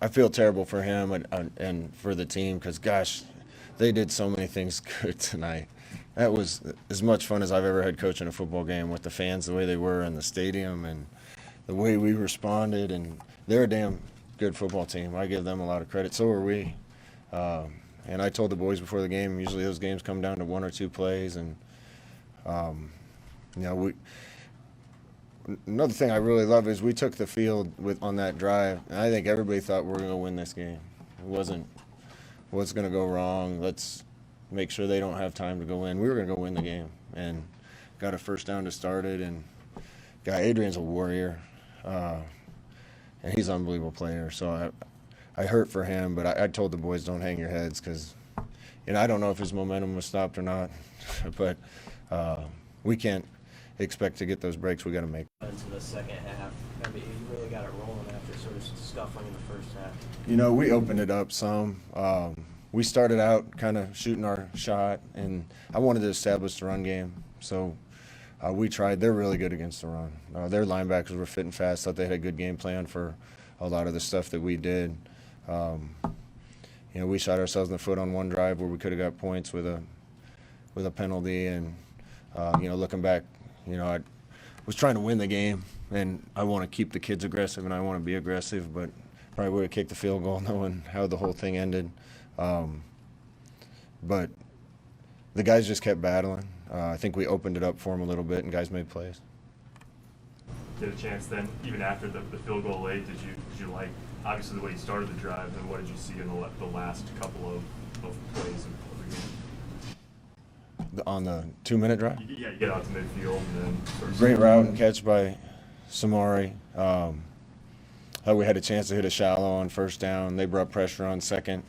I feel terrible for him and for the team because, gosh, they did so many things good tonight. That was as much fun as I've ever had coaching a football game with the fans, the way they were in the stadium and the way we responded. And they're a damn good football team. I give them a lot of credit. So are we. And I told the boys before the game, usually those games come down to one or two plays. And, another thing I really love is we took the field on that drive, and I think everybody thought we were going to win this game. It wasn't what's going to go wrong. Let's make sure they don't have time to go in. We were going to go win the game, and got a first down to start it. And Adrian's a warrior, and he's an unbelievable player. So I hurt for him, but I told the boys don't hang your heads because, I don't know if his momentum was stopped or not, but we can't expect to get those breaks we got to make. Into the second half, I mean, you really got it rolling after sort of scuffling in the first half. We opened it up some. We started out kind of shooting our shot, and I wanted to establish the run game. So we tried. They're really good against the run. Their linebackers were fit and fast. Thought they had a good game plan for a lot of the stuff that we did. We shot ourselves in the foot on one drive where we could have got points with a penalty, and looking back, I was trying to win the game, and I want to keep the kids aggressive, and I want to be aggressive, but probably would have kicked the field goal knowing how the whole thing ended. But the guys just kept battling. I think we opened it up for them a little bit, and guys made plays. Get a chance then, even after the field goal late, did you like, obviously the way you started the drive, and what did you see in the last couple of plays of the game? On the 2-minute drive? Yeah, you get out to midfield and then sort of great route and catch by Samari. Thought we had a chance to hit a shallow on first down. They brought pressure on second.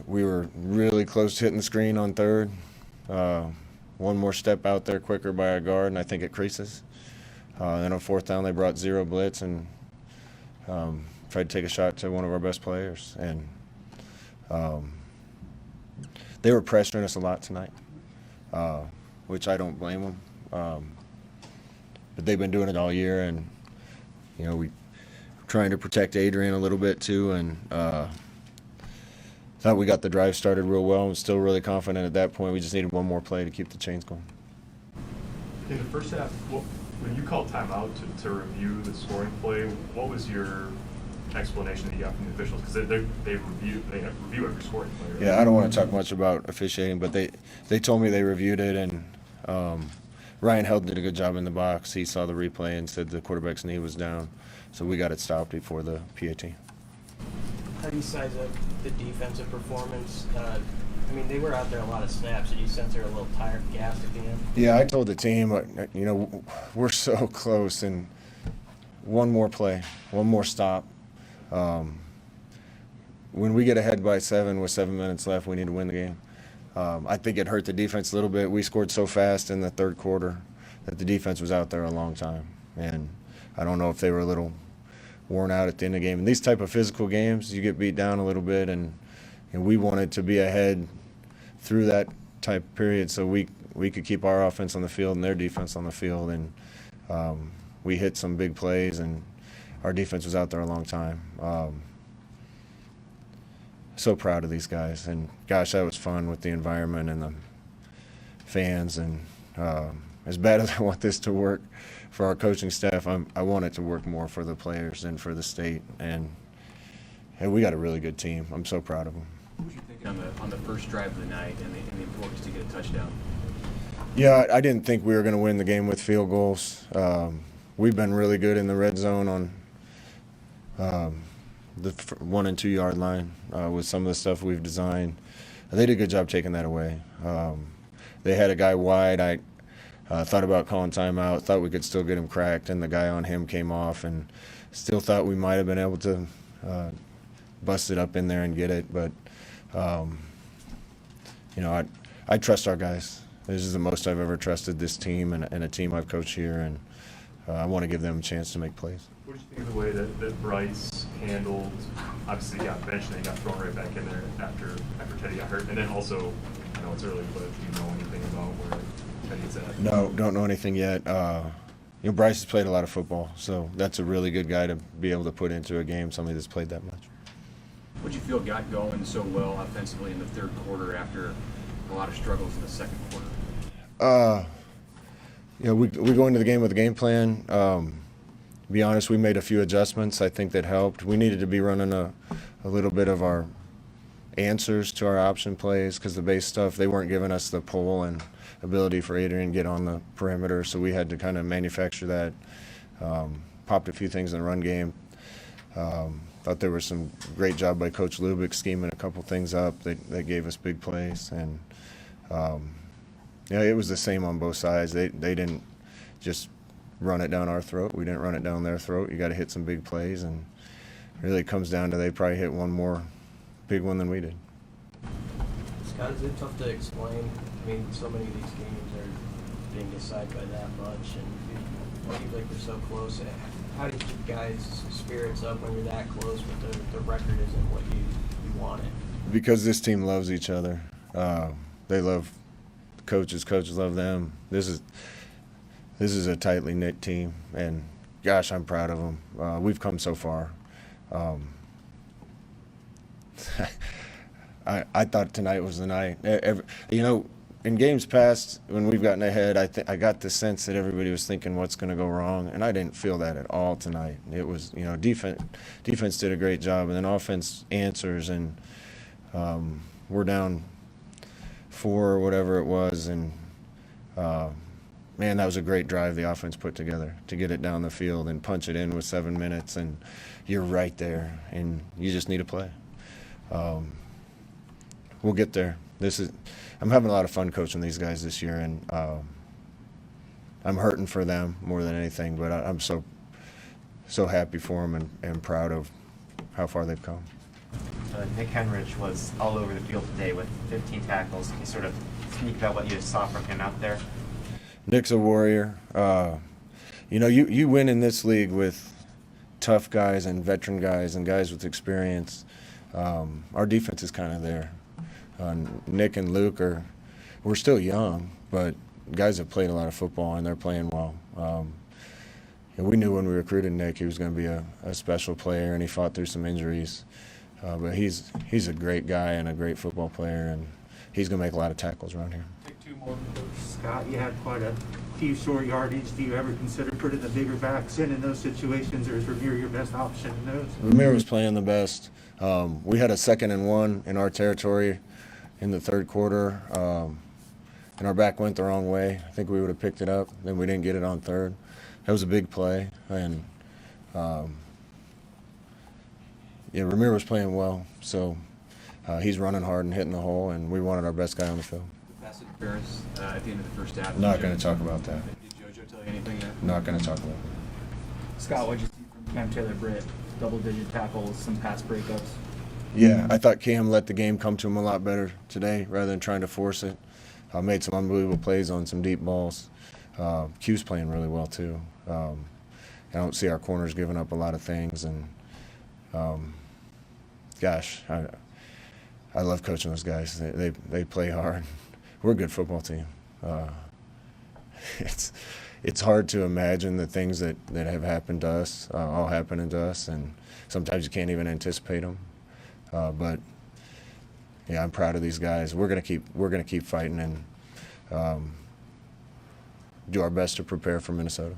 We were really close to hitting the screen on third. One more step out there quicker by our guard, and I think it creases. Then on fourth down, they brought zero blitz and tried to take a shot to one of our best players. And they were pressuring us a lot tonight, which I don't blame them. But they've been doing it all year, and we trying to protect Adrian a little bit too, and thought we got the drive started real well. I'm still really confident at that point. We just needed one more play to keep the chains going. In the first half, when you called timeout to review the scoring play, what was your explanation that you got from the officials? Because they review every scoring play, right? Yeah, I don't want to talk much about officiating, but they told me they reviewed it, and Ryan Held did a good job in the box. He saw the replay and said the quarterback's knee was down, so we got it stopped before the PAT. How do you size up the defensive performance? They were out there a lot of snaps. Did you sense they were a little tired, gassed at the end? Yeah, I told the team, we're so close, and one more play, one more stop. When we get ahead by 7 with 7 minutes left, we need to win the game. I think it hurt the defense a little bit. We scored so fast in the third quarter that the defense was out there a long time, and I don't know if they were a little worn out at the end of the game. In these type of physical games, you get beat down a little bit, and we wanted to be ahead through that type period so we could keep our offense on the field and their defense on the field, and we hit some big plays, and our defense was out there a long time. So proud of these guys, and gosh, that was fun with the environment and the fans, and as bad as I want this to work for our coaching staff, I want it to work more for the players and for the state, and we got a really good team. I'm so proud of them. What was you thinking on the first drive of the night and the importance to get a touchdown? Yeah, I didn't think we were going to win the game with field goals. We've been really good in the red zone on the 1 and 2 yard line with some of the stuff we've designed. They did a good job taking that away. They had a guy wide. I thought about calling timeout, thought we could still get him cracked, and the guy on him came off, and still thought we might have been able to bust it up in there and get it. But, I trust our guys. This is the most I've ever trusted this team and a team I've coached here, and I want to give them a chance to make plays. What did you think of the way that Bryce handled, obviously he got benched and he got thrown right back in there after Teddy got hurt, and then also, I know it's early, but do you know anything about where Teddy's at? No, don't know anything yet. You know, Bryce has played a lot of football, so that's a really good guy to be able to put into a game, somebody that's played that much. What do you feel got going so well offensively in the third quarter after a lot of struggles in the second quarter? You know, we go into the game with a game plan. To be honest, we made a few adjustments. I think that helped. We needed to be running a little bit of our answers to our option plays because the base stuff, they weren't giving us the pull and ability for Adrian to get on the perimeter, so we had to kind of manufacture that. Popped a few things in the run game. Thought there was some great job by Coach Lubick scheming a couple things up that gave us big plays. And yeah, it was the same on both sides. They didn't just run it down our throat. We didn't run it down their throat. You got to hit some big plays, and really it comes down to they probably hit one more big one than we did. Scott, is it tough to explain? I mean, so many of these games are being decided by that much, and it seems like they're so close. How do you keep guys' spirits up when you're that close, but the record isn't what you wanted? Because this team loves each other. They love coaches love them. This is a tightly knit team, and gosh, I'm proud of them. We've come so far. I thought tonight was the night. You know, in games past, when we've gotten ahead, I got the sense that everybody was thinking what's going to go wrong, and I didn't feel that at all tonight. It was, you know, defense did a great job, and then offense answers, and we're down 4 or whatever it was, and man, that was a great drive the offense put together to get it down the field and punch it in with 7 minutes, and you're right there, and you just need to play. We'll get there. I'm having a lot of fun coaching these guys this year, and I'm hurting for them more than anything, but I'm so happy for them and proud of how far they've come. Nick Henrich was all over the field today with 15 tackles. Can you sort of speak about what you saw from him out there? Nick's a warrior. You know, you win in this league with tough guys and veteran guys and guys with experience. Our defense is kind of there. Nick and Luke we're still young, but guys have played a lot of football and they're playing well. And we knew when we recruited Nick he was going to be a special player, and he fought through some injuries. But he's a great guy and a great football player, and he's going to make a lot of tackles around here. Take 2 more. Scott, you had quite a few short yardage. Do you ever consider putting the bigger backs in those situations, or is Ramir your best option in those? Ramir was playing the best. We had a 2nd and 1 in our territory in the third quarter, and our back went the wrong way. I think we would have picked it up, then we didn't get it on third. That was a big play, and yeah, Ramir was playing well, so he's running hard and hitting the hole, and we wanted our best guy on the field. Pass interference at the end of the first half. Not going to talk about that. Did JoJo tell you anything there? Not going to talk about that. Scott, what'd you see from Cam Taylor-Britt? Double-digit tackles, some pass breakups. Yeah, I thought Cam let the game come to him a lot better today rather than trying to force it. Made some unbelievable plays on some deep balls. Q's playing really well too. I don't see our corners giving up a lot of things, and gosh, I love coaching those guys. They play hard. We're a good football team. It's hard to imagine the things that have happened to us, all happening to us, and sometimes you can't even anticipate them. But yeah, I'm proud of these guys. We're gonna keep fighting and do our best to prepare for Minnesota.